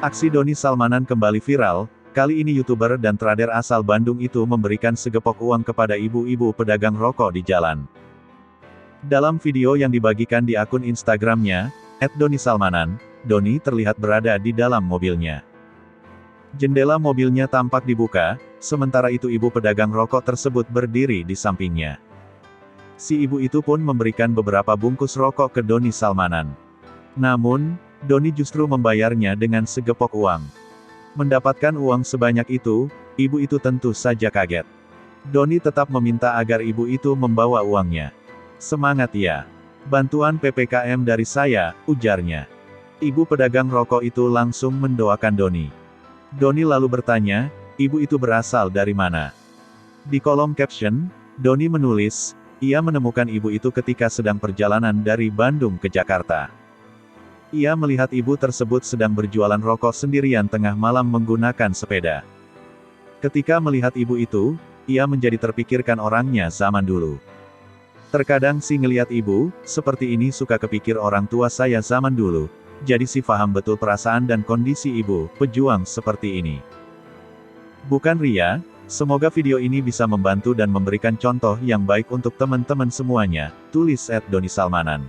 Aksi Doni Salmanan kembali viral, kali ini YouTuber dan trader asal Bandung itu memberikan segepok uang kepada ibu-ibu pedagang rokok di jalan. Dalam video yang dibagikan di akun Instagramnya, @donisalmanan, Doni terlihat berada di dalam mobilnya. Jendela mobilnya tampak dibuka, sementara itu ibu pedagang rokok tersebut berdiri di sampingnya. Si ibu itu pun memberikan beberapa bungkus rokok ke Doni Salmanan. Namun, Doni justru membayarnya dengan segepok uang. Mendapatkan uang sebanyak itu, ibu itu tentu saja kaget. Doni tetap meminta agar ibu itu membawa uangnya. "Semangat ya. Bantuan PPKM dari saya," ujarnya. Ibu pedagang rokok itu langsung mendoakan Doni. Doni lalu bertanya, ibu itu berasal dari mana? Di kolom caption, Doni menulis, ia menemukan ibu itu ketika sedang perjalanan dari Bandung ke Jakarta. Ia melihat ibu tersebut sedang berjualan rokok sendirian tengah malam menggunakan sepeda. Ketika melihat ibu itu, ia menjadi terpikirkan orangnya zaman dulu. "Terkadang sih ngelihat ibu, seperti ini suka kepikir orang tua saya zaman dulu. Jadi sih paham betul perasaan dan kondisi ibu, pejuang seperti ini. Bukan ria, semoga video ini bisa membantu dan memberikan contoh yang baik untuk teman-teman semuanya," tulis @donisalmanan.